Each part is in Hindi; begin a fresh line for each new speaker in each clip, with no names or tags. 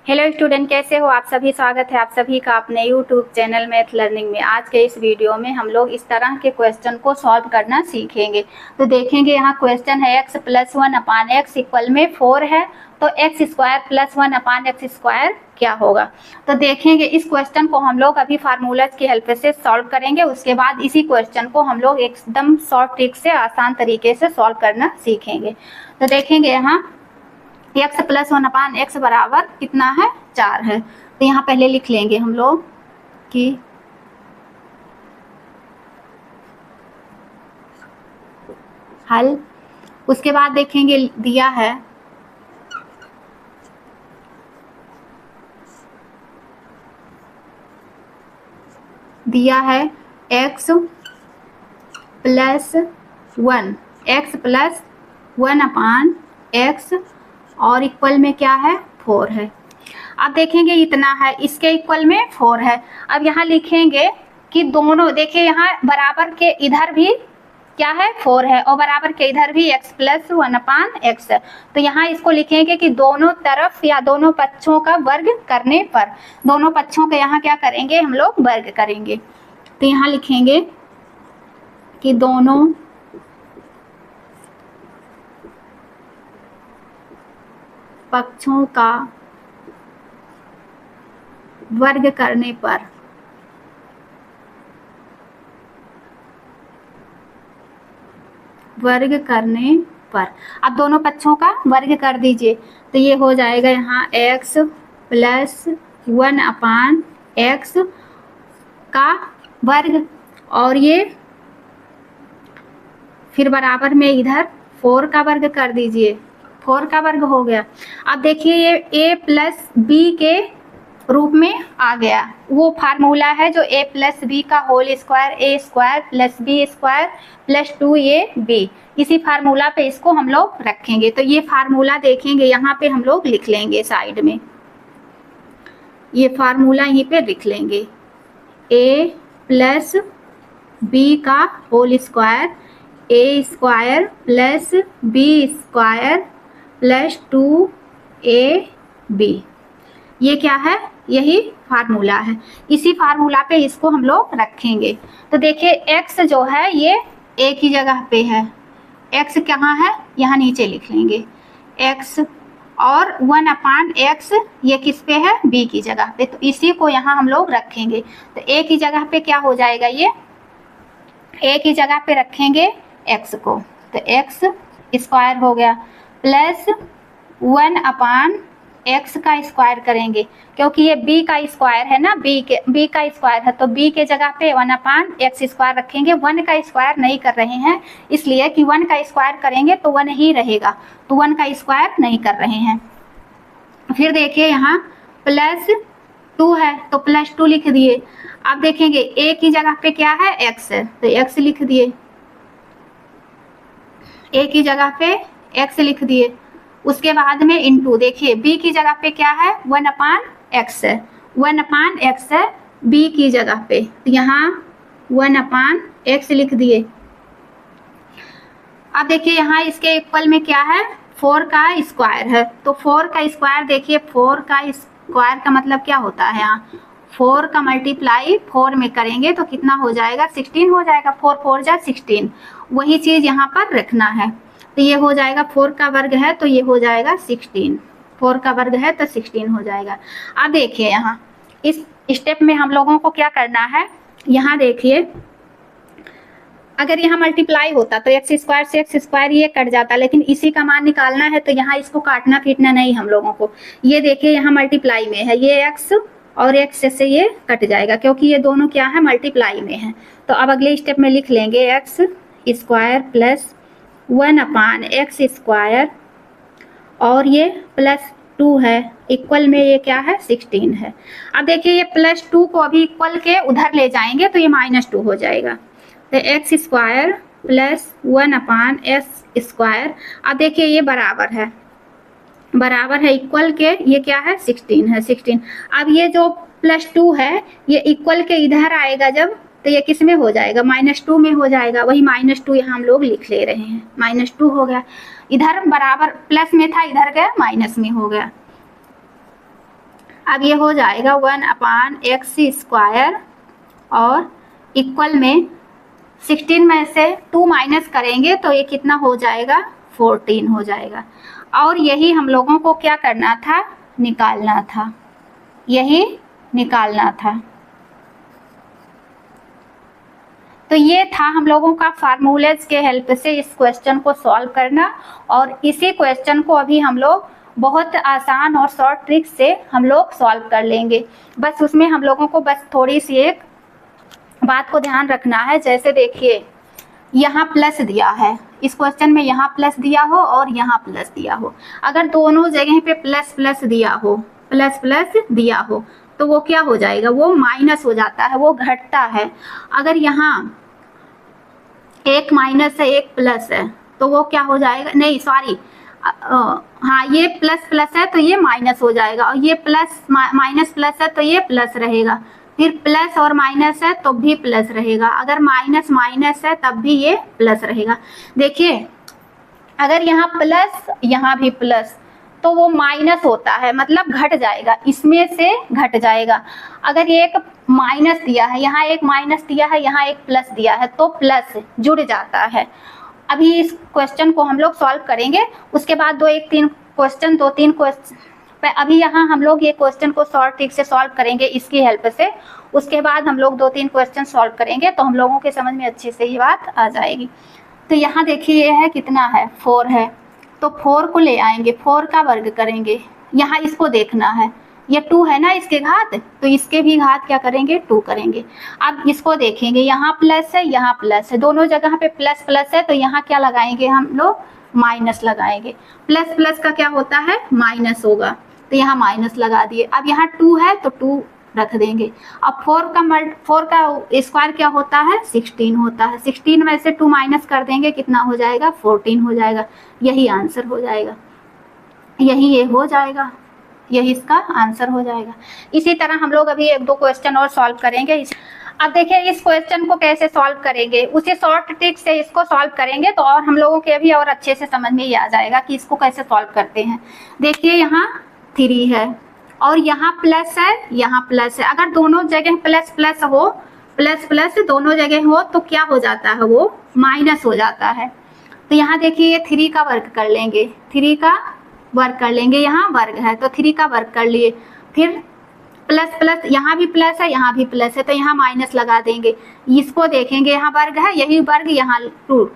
हेलो स्टूडेंट, कैसे हो आप सभी। स्वागत है आप सभी का अपने यूट्यूब चैनल मैथ लर्निंग में। आज के इस वीडियो में हम लोग इस तरह के क्वेश्चन को सॉल्व करना सीखेंगे। तो देखेंगे यहाँ क्वेश्चन है x + 1/x इक्वल में 4 है, तो x² + 1/x² क्या होगा। तो देखेंगे इस क्वेश्चन को हम लोग अभी फार्मूलाज की हेल्प से सॉल्व करेंगे। उसके बाद इसी क्वेश्चन को हम लोग एकदम शॉर्ट ट्रिक से आसान तरीके से सॉल्व करना सीखेंगे। तो देखेंगे यहाँ x + 1/x बराबर कितना है, 4 है। तो यहाँ पहले लिख लेंगे हम लोग कि हल। उसके बाद देखेंगे दिया है x + 1/x और इक्वल में क्या है, 4 है। अब देखेंगे इतना है, इसके इक्वल में 4 है। अब यहाँ लिखेंगे कि दोनों, देखिए यहाँ बराबर के इधर भी क्या है, 4 है और बराबर के इधर भी x + 1/x है। तो यहाँ इसको लिखेंगे कि दोनों तरफ या दोनों पक्षों का वर्ग करने पर, दोनों पक्षों के यहाँ क्या करेंगे हम लोग, वर्ग करेंगे। तो यहाँ लिखेंगे कि दोनों पक्षों का वर्ग करने पर अब दोनों पक्षों का वर्ग कर दीजिए। तो ये हो जाएगा यहाँ x + 1/x का वर्ग और ये फिर बराबर में इधर 4 का वर्ग कर दीजिए, 4 का वर्ग हो गया। अब देखिए ये a + b के रूप में आ गया। वो फार्मूला है जो a + b का whole square a² + b² + 2ab, इसी फार्मूला पे इसको हम लोग रखेंगे। तो ये फार्मूला देखेंगे यहाँ पे हम लोग लिख लेंगे साइड में, ये फार्मूला यहीं पे लिख लेंगे a + b का whole square a² + b² + 2ab, ये क्या है, यही फार्मूला है। इसी फार्मूला पे इसको हम लोग रखेंगे। तो देखिए x जो है ये a की जगह पे है, x कहाँ है, यहाँ नीचे लिख लेंगे x, और 1/x ये किस पे है, b की जगह पे। तो इसी को यहाँ हम लोग रखेंगे। तो a की जगह पे क्या हो जाएगा, ये a की जगह पे रखेंगे x को, तो x² हो गया प्लस 1/x का स्क्वायर करेंगे, क्योंकि ये b का स्क्वायर है ना, b का स्क्वायर है, तो b के जगह पे 1/x² रखेंगे। 1 का स्क्वायर नहीं कर रहे हैं, इसलिए कि 1 का स्क्वायर करेंगे तो 1 ही रहेगा, तो 1 का स्क्वायर नहीं कर रहे हैं। फिर देखिए यहाँ +2 है, तो +2 लिख दिए। अब देखेंगे a की जगह पे क्या है, x है, तो x लिख दिए, a की जगह पे x लिख दिए। उसके बाद में इंटू, देखिए b की जगह पे क्या है, 1/x है, 1/x है b की जगह पे, तो यहाँ 1/x लिख दिए। अब देखिए यहाँ इसके इक्वल में क्या है, 4 का स्क्वायर है, तो 4 का स्क्वायर, देखिए 4 का स्क्वायर का मतलब क्या होता है, यहाँ 4 का मल्टीप्लाई 4 में करेंगे तो कितना हो जाएगा, 16 हो जाएगा। 4 4 जा 16, वही चीज़ यहाँ पर रखना है। तो ये हो जाएगा 4 का वर्ग है तो ये हो जाएगा 16, 4 का वर्ग है तो 16 हो जाएगा। अब देखिए यहाँ इस स्टेप में हम लोगों को क्या करना है, यहाँ देखिए अगर यहाँ मल्टीप्लाई होता तो x² से x² ये कट जाता, लेकिन इसी का मान निकालना है तो यहाँ इसको काटना पीटना नहीं हम लोगों को। ये देखिए यहाँ मल्टीप्लाई में है, ये x और x से ये कट जाएगा, क्योंकि ये दोनों क्या है, मल्टीप्लाई में है। तो अब अगले स्टेप में लिख लेंगे x² + 1/x² और ये +2 है, इक्वल में ये क्या है, 16 है। अब देखिए ये +2 को अभी इक्वल के उधर ले जाएंगे तो ये -2 हो जाएगा, तो x² + 1/x²। अब देखिए ये बराबर है इक्वल के, ये क्या है, 16 है, 16। अब ये जो +2 है ये इक्वल के इधर आएगा जब, तो ये किस में हो जाएगा, -2 में हो जाएगा। वही -2 यहाँ हम लोग लिख ले रहे हैं, -2 हो गया। इधर बराबर प्लस में था, इधर गया माइनस में हो गया। अब ये हो जाएगा 1/x² और इक्वल में 16 में से 2 माइनस करेंगे तो ये कितना हो जाएगा, 14 हो जाएगा। और यही हम लोगों को क्या करना था, निकालना था, यही निकालना था। तो ये था हम लोगों का फार्मूलेज के हेल्प से इस क्वेश्चन को सॉल्व करना। और इसी क्वेश्चन को अभी हम लोग बहुत आसान और शॉर्ट ट्रिक से हम लोग सॉल्व कर लेंगे। बस उसमें हम लोगों को बस थोड़ी सी एक बात को ध्यान रखना है। जैसे देखिए यहाँ प्लस दिया है, इस क्वेश्चन में यहाँ प्लस दिया हो और यहाँ प्लस दिया हो, अगर दोनों जगह पे प्लस प्लस दिया हो, प्लस प्लस दिया हो तो वो क्या हो जाएगा, वो माइनस हो जाता है, वो घटता है। अगर यहाँ एक माइनस है एक प्लस है तो वो क्या हो जाएगा, नहीं सॉरी, हाँ ये प्लस प्लस है तो ये माइनस हो जाएगा, और ये प्लस माइनस प्लस है तो ये प्लस रहेगा, फिर प्लस और माइनस है तो भी प्लस रहेगा, अगर माइनस माइनस है तब भी ये प्लस रहेगा। देखिए अगर यहाँ प्लस यहाँ भी प्लस तो वो माइनस होता है, मतलब घट जाएगा, इसमें से घट जाएगा। अगर ये एक माइनस दिया है, यहाँ एक माइनस दिया है, यहाँ एक प्लस दिया है तो प्लस जुड़ जाता है। अभी इस क्वेश्चन को हम लोग सॉल्व करेंगे, उसके बाद दो तीन क्वेश्चन अभी यहाँ हम लोग ये क्वेश्चन को शॉर्ट ट्रिक से सॉल्व करेंगे इसकी हेल्प से। उसके बाद हम लोग 2-3 क्वेश्चन सॉल्व करेंगे तो हम लोगों के समझ में अच्छे से ये बात आ जाएगी। तो यहाँ देखिए ये है कितना है, 4 है, तो 4 को ले आएंगे, 4 का वर्ग करेंगे। यहाँ इसको देखना है, ये 2 है ना इसके घात, तो इसके भी घात क्या करेंगे, 2 करेंगे। अब इसको देखेंगे, यहाँ प्लस है यहाँ प्लस है, दोनों जगह पे प्लस प्लस है तो यहाँ क्या लगाएंगे हम लोग, माइनस लगाएंगे। प्लस प्लस का क्या होता है, माइनस होगा, तो यहाँ माइनस लगा दिए। अब यहाँ 2 है तो 2 रख देंगे। अब 4 का स्क्वायर क्या होता है, 16 होता है। 16 में से 2 माइनस कर देंगे, कितना हो जाएगा, 14 हो जाएगा। यही आंसर हो जाएगा, यही ये हो जाएगा, यही इसका आंसर हो जाएगा। इसी तरह हम लोग अभी 1-2 क्वेश्चन और सॉल्व करेंगे। अब देखिए इस क्वेश्चन को कैसे सॉल्व करेंगे, उसी शॉर्ट ट्रिक से इसको सॉल्व करेंगे तो और हम लोगों के अभी और अच्छे से समझ में ही आ जाएगा कि इसको कैसे सॉल्व करते हैं। देखिए यहाँ 3 है और यहाँ प्लस है, यहाँ प्लस है। अगर दोनों जगह प्लस प्लस हो, प्लस प्लस दोनों जगह हो तो क्या हो जाता है, वो माइनस हो जाता है। तो यहाँ देखिए ये 3 का वर्ग कर लेंगे, 3 का वर्ग कर लेंगे, यहाँ वर्ग है तो 3 का वर्ग कर लिए, फिर प्लस प्लस, यहाँ भी प्लस है यहाँ भी प्लस है तो यहाँ माइनस लगा देंगे। इसको देखेंगे यहाँ वर्ग है, यही वर्ग यहाँ 2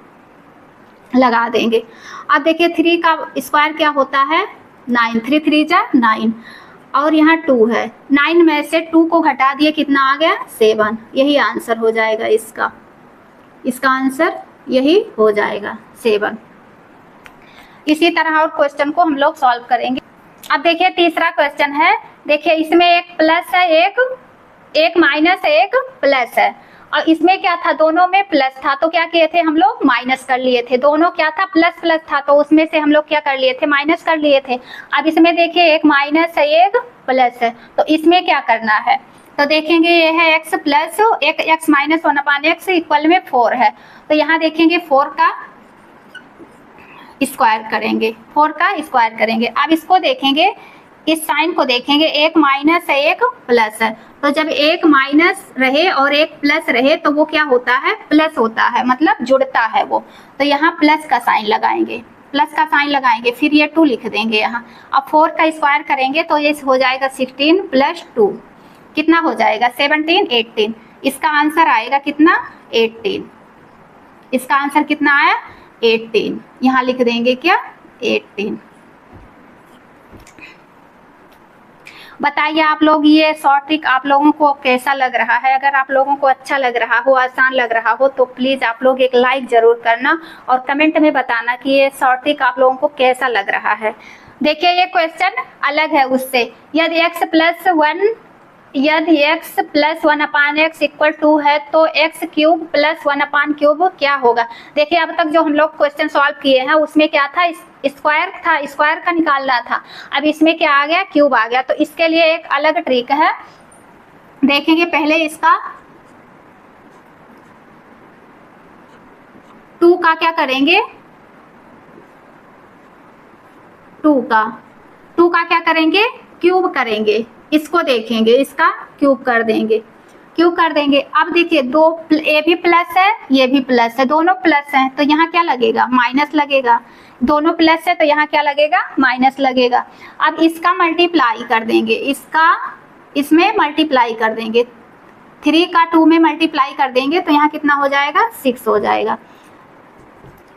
लगा देंगे। अब देखिए 3 का स्क्वायर क्या होता है, 9, 3 3 जा 9, और यहाँ 2 है, 9 में से 2 को घटा दिए, कितना आ गया, 7। यही आंसर हो जाएगा इसका, इसका आंसर यही हो जाएगा 7। इसी तरह और क्वेश्चन को हम लोग सॉल्व करेंगे। अब देखिए तीसरा क्वेश्चन है, देखिए इसमें एक प्लस है, एक माइनस है, एक प्लस है, और इसमें क्या था, दोनों में प्लस था तो क्या किए थे हम लोग, माइनस कर लिए थे। दोनों क्या था, प्लस प्लस था तो उसमें से हम लोग क्या कर लिए थे, माइनस कर लिए थे। अब इसमें देखिए एक माइनस है एक प्लस है, तो इसमें क्या करना है, तो देखेंगे ये है x प्लस एक x माइनस 1/x इक्वल में 4 है, तो यहाँ देखेंगे 4 का स्क्वायर करेंगे, 4 का स्क्वायर करेंगे। अब इसको देखेंगे, इस साइन को देखेंगे, एक माइनस है एक प्लस है, तो जब एक माइनस रहे और एक प्लस रहे तो वो क्या होता है, प्लस होता है, मतलब जुड़ता है वो। तो यहाँ प्लस का साइन लगाएंगे, प्लस का साइन लगाएंगे, फिर ये 2 लिख देंगे यहाँ। अब 4 का स्क्वायर करेंगे तो ये हो जाएगा 16 + 2, कितना हो जाएगा, 17 18। इसका आंसर आएगा कितना, 18। इसका आंसर कितना आया, 18। यहाँ लिख देंगे क्या, 18। बताइए आप लोग ये शॉर्ट ट्रिक आप लोगों को कैसा लग रहा है। अगर आप लोगों को अच्छा लग रहा हो, आसान लग रहा हो तो प्लीज़ आप लोग एक लाइक ज़रूर करना और कमेंट में बताना कि ये शॉर्ट ट्रिक आप लोगों को कैसा लग रहा है। देखिए ये क्वेश्चन अलग है उससे, यदि x + 1/x = 2 है तो x³ + 1/³ क्या होगा। देखिए अब तक जो हम लोग क्वेश्चन सॉल्व किए हैं उसमें क्या था, स्क्वायर था, स्क्वायर का निकालना था। अब इसमें क्या आ गया, क्यूब आ गया। तो इसके लिए एक अलग ट्रिक है, देखेंगे पहले इसका 2 का क्या करेंगे, 2 का क्या करेंगे, क्यूब करेंगे, इसको देखेंगे, इसका क्यूब कर देंगे, क्यूब कर देंगे। अब देखिए दो ए भी प्लस है, ये भी प्लस है, दोनों प्लस हैं तो यहाँ क्या लगेगा, माइनस लगेगा। दोनों प्लस है तो यहाँ क्या लगेगा, माइनस लगेगा। अब इसका मल्टीप्लाई कर देंगे, इसका इसमें मल्टीप्लाई कर देंगे, 3 का 2 में मल्टीप्लाई कर देंगे तो यहाँ कितना हो जाएगा, 6 हो जाएगा।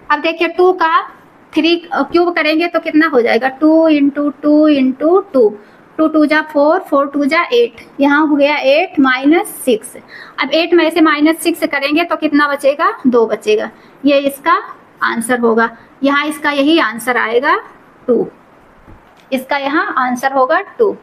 अब देखिए 2 का 3 क्यूब करेंगे तो कितना हो जाएगा, 2 इंटू 2 इंटू 2, 2 2 जा 4, 4 2 जा 8, यहाँ हो गया 8 माइनस 6। अब 8 में से माइनस 6 करेंगे तो कितना बचेगा, 2 बचेगा। ये इसका आंसर होगा, यहाँ इसका यही आंसर आएगा 2, इसका यहाँ आंसर होगा 2।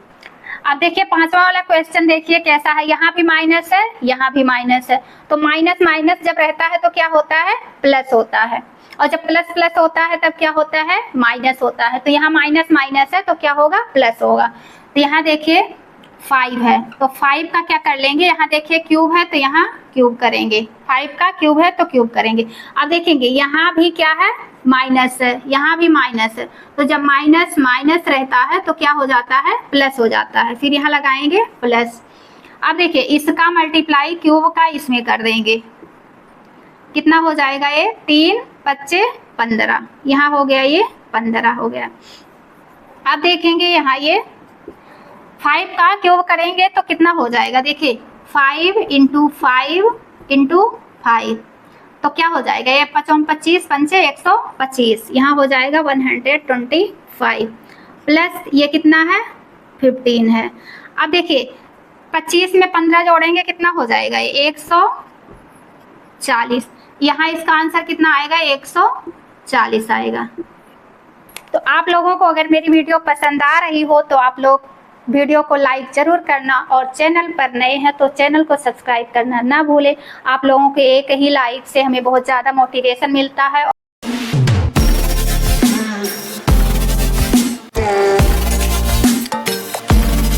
अब देखिए पांचवा वाला क्वेश्चन देखिए कैसा है, यहाँ भी माइनस है, यहाँ भी माइनस है, तो माइनस माइनस जब रहता है तो क्या होता है, प्लस होता है, और जब प्लस प्लस होता है तब क्या होता है, माइनस होता है। तो यहाँ माइनस माइनस है तो क्या होगा, प्लस होगा। तो यहाँ देखिए 5 है तो 5 का क्या कर लेंगे, यहाँ देखिए क्यूब है तो यहाँ क्यूब करेंगे, 5 का क्यूब है तो क्यूब करेंगे। अब देखेंगे यहाँ भी क्या है, माइनस है, यहाँ भी माइनस है, तो जब माइनस माइनस रहता है तो क्या हो जाता है, प्लस हो जाता है, फिर यहाँ लगाएंगे प्लस। अब देखिए इसका मल्टीप्लाई क्यूब का इसमें कर देंगे, कितना हो जाएगा, ये 3 5 15, यहाँ हो गया ये 15 हो गया। अब देखेंगे यहाँ ये 5 का क्यूब करेंगे तो कितना हो जाएगा, देखिए 5 इंटू 5 इंटू 5 तो क्या हो जाएगा, ये 5 25 5 125, यहाँ हो जाएगा 125 प्लस ये कितना है, 15 है। अब देखिए 25 में 15 जोड़ेंगे कितना हो जाएगा, ये 140, यहाँ इसका आंसर कितना आएगा, 140 आएगा। तो आप लोगों को अगर मेरी वीडियो पसंद आ रही हो तो आप लोग वीडियो को लाइक जरूर करना, और चैनल पर नए हैं तो चैनल को सब्सक्राइब करना ना भूलें। आप लोगों के एक ही लाइक से हमें बहुत ज़्यादा मोटिवेशन मिलता है।